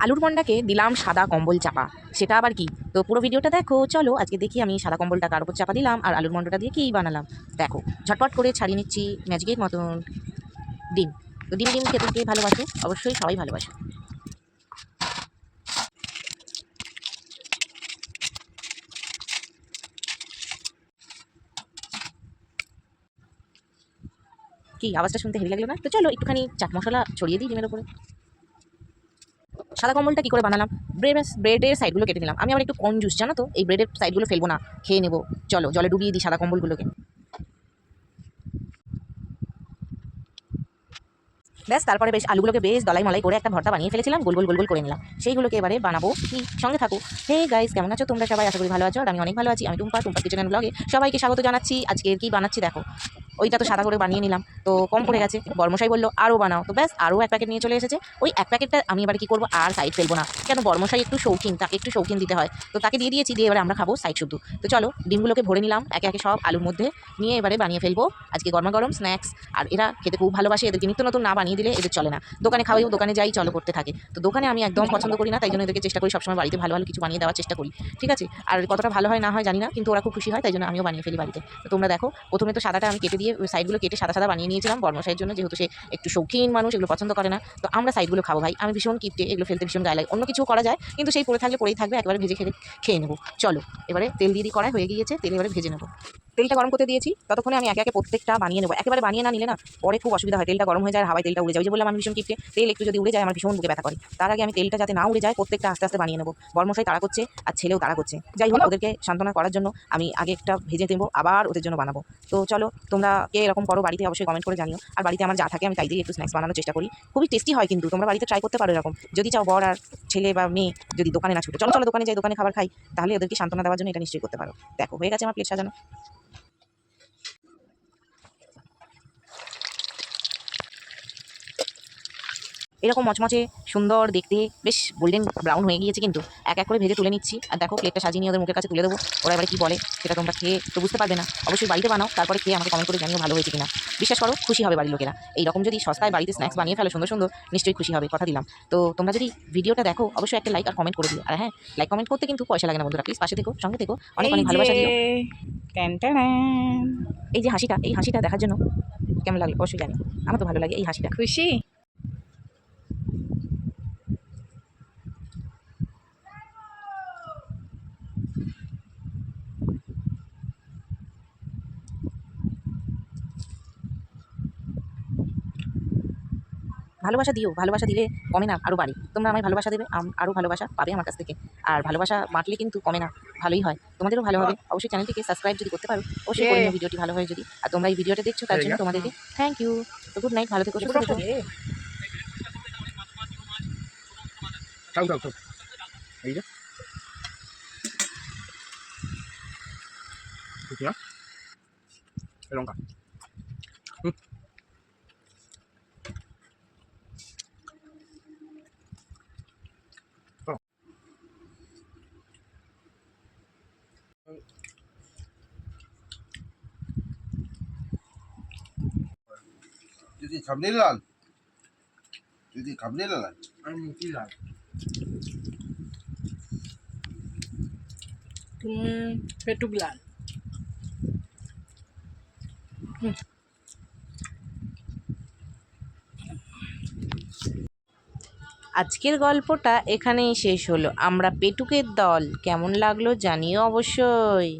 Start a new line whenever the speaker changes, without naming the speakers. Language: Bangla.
আলুর বন্ডাকে দিলাম সাদা কম্বল চাপা। সেটা আবার কি? তো পুরো ভিডিওটা দেখো। চলো আজকে দেখি আমি সাদা কম্বলটা কার উপর চাপা দিলাম আর আলুর বন্ডাটা দিয়ে কী বানালাম। দেখো ঝটপট করে ছাড়িয়ে নিচ্ছি ম্যাজিকের মতন ডিম। তো ডিম ডিম খেতে কে ভালোবাসো? অবশ্যই সবাই ভালোবাসো। কি আওয়াজটা শুনতে হেভি লাগলো না? তো চলো একটুখানি চাট মশলা ছড়িয়ে দিই ডিমের উপরে। সাদা কম্বলটা কী করে বানালাম? ব্রেডের সাইডগুলো কেটে নিলাম। আমি আবার একটু কঞ্জুস জানো তো, এই ব্রেডের সাইডগুলো ফেলবো না, খেয়ে নেবো। চলো জলে ডুবিয়ে দিই সাদা কম্বলগুলোকে। ব্যাস তারপরে বেশ আলুগুলোকে বেশ দলাই মলাই করে একটা ভর্তা বানিয়ে ফেলেছিলাম, গোল গোল গোল গোল করে নিলাম। সেইগুলোকে এবারে বানাবো। কি সঙ্গে থাকো। হে গাইস, কেমন আছো তোমরা সবাই? আশা করি ভালো আছো আর আমি অনেক ভালো আছি। আমি টুম্পা কিচেন অ্যান্ড ব্লগে সবাইকে স্বাগত জানাচ্ছি। আজকে কি বানাচ্ছি দেখো। ওইটা তো সাদা করে বানিয়ে নিলাম, তো কম পড়ে গেছে। বর্মশাই বললো আরও বানাও, তো ব্যাস আরও এক প্যাকেট নিয়ে চলে এসেছে। ওই এক প্যাকেটটা আমি এবারে কী করবো, আর সাইড ফেলবো না। কেন, বর্মশাই একটু শৌখিন, তাকে একটু শৌখিন দিতে হয়, তো তাকে দিয়ে দিয়েছি। দিয়ে এবারে আমরা খাবো সাইড শুদ্ধ। তো চলো ডিমগুলোকে ভরে নিলাম একে একে সব আলুর মধ্যে, নিয়ে এবারে বানিয়ে ফেলবো আজকে গরমা গরম স্ন্যাক্স। আর এরা খেতে খুব ভালোবাসে, এদেরকে নিত্য নতুন না বানিয়ে দিলে এদের চলে না। দোকানে খাওয়াই, দোকানে যাই চলো করতে থাকে। তো দোকানে আমি একদম পছন্দ করি না, তাই জন্য এদেরকে চেষ্টা করি সবসময় বাড়িতে ভালো ভালো কিছু বানিয়ে দেওয়ার চেষ্টা করি। ঠিক আছে, আর কতটা ভালো হয় না হয় জানি না, কিন্তু ওরা খুব খুশি হয়, তাই জন্য আমিও বানিয়ে ফেলি বাড়িতে। তো তোমরা দেখো, প্রথমে তো সাদাটা আমি কেটে দিয়ে সাইডগুলো কেটে সাদা সাদা বানিয়ে নিয়েছিলাম বর্মশাইয়ের জন্য, যেহেতু সে একটু শৌখিন মানুষ, এগুলো পছন্দ করে না। তো আমরা সাইডগুলো খাবো ভাই, আমি ভীষণ কিপটে, এগুলো ফেলতে ভীষণ গায়ে লাগে। অন্য কিছু করা যায়, কিন্তু সেই পড়ে থাকলে পড়েই থাকবে, একেবারে ভেজে খেয়ে নেবো। চলো এবারে তেল দিয়ে কড়াই হয়ে গিয়েছে, তেল এবারে ভেজে নেবো। তেলটা গরম করতে দিয়েছি, ততক্ষণে আমি একে একে প্রত্যেকটা বানিয়ে নেবো। একেবারে বানিয়ে না নিলে না পরে খুব অসুবিধা হয়, তেলটা গরম হয়ে যায়, হাওয়ায় তেলটা উড়ে যায়। ওই যে বললাম আমি ভীষণ কিপটে, তেল একটু যদি উড়ে যায় আমার ভীষণ বুকে ব্যথা করে। তার আগে আমি তেলটা যাতে না উড়ে যায় প্রত্যেকটা আস্তে আস্তে বানিয়ে নেবো। বর্মশাই তাড়া করছে আর ছেলেও তাড়া করছে। যাই হোক, ওদেরকে সান্ত্বনা করার জন্য আমি আগে একটা ভেজে দেবো, আবার ওদের জন্য বানাবো। তো চলো তোমরা কে এরকম করো বাড়িতে অবশ্যই কমেন্ট করে জানিও। আর বাড়িতে আমার যা থাকে আমি তাই দিয়ে একটু স্ন্যাক্স বানানোর চেষ্টা করি। খুবই টেস্টি হয়, কিন্তু তোমরা বাড়িতে ট্রাই করতে পারো এরকম, যদি চাও। বর আর ছেলে বা মেয়ে যদি দোকানে না ছুটে, চলো চলো দোকানে যাই, দোকানে খাবার খাই, তাহলে ওদেরকে সান্ত্বনা দেওয়ার জন্য এটা নিশ্চয়ই করতে পারো। দেখো হয়ে গেছে আমার প্লেট সাজানো। এরকম মচমচে সুন্দর দেখতে বেশ গোল্ডেন ব্রাউন হয়ে গিয়েছে, কিন্তু এক এক করে ভেজে তুলে নিচ্ছি। আর দেখো প্লেটটা সাজিয়ে নিয়ে ওদের মুখের কাছে তুলে দেবো। ওরা এবারে কী বলে সেটা তোমরা খেয়ে তো বুঝতে পারবে না। অবশ্যই বাড়িতে বানাও, তারপরে খেয়ে আমাকে কমেন্ট করে জানিও ভালো হয়েছে কিনা। বিশ্বাস করো খুশি হবে বাড়ির লোকেরা। এইরকম যদি সস্তায় বাড়িতে স্ন্যাক্স বানিয়ে ফেলো সুন্দর সুন্দর, নিশ্চয়ই খুশি হবে, কথা দিলাম। তো তোমরা যদি ভিডিওটা দেখো অবশ্যই একটা লাইক আর কমেন্ট করে দিও। আর হ্যাঁ, লাইক কমেন্ট করতে কিন্তু পয়সা লাগে না বন্ধুরা, প্লিজ পাশে থেকো, সঙ্গে থেকো, অনেক অনেক ভালোবাসা দিও। এই যে হাসিটা, এই হাসিটা দেখার জন্য কেমন লাগলো অবশ্যই জানি। আমার তো ভালো লাগে এই হাসিটা।
খুশি।
ভালোবাসা দিও, ভালোবাসা দিলে কমে না, আরও বাড়ে। তোমরা আমায় ভালোবাসা দেবে, আরও ভালোবাসা পাবে আমার কাছ থেকে। আর ভালোবাসা বাঁটলে কিন্তু কমে না, ভালোই হয়, তোমাদেরও ভালো হবে। অবশ্যই চ্যানেলটিকে সাবস্ক্রাইব যদি করতে পারো অবশ্যই করে নিও, ভিডিওটি ভালো হয় যদি। আর তোমরা এই ভিডিওটা দেখছো তার জন্য তোমাদেরকে থ্যাংক ইউ। তো গুড নাইট, ভালো থেকো, সুস্থ থেকো।
খাও খাও খাও, এই যে শুকনা লঙ্কা।
যদি সামনে লাল, যদি সামনে লাল আর মুখি লাল।
পেটুক লাল।
আজকের গল্পটা এখানেই শেষ হলো। আমরা পেটুকের দল, কেমন লাগলো জানিও অবশ্যই।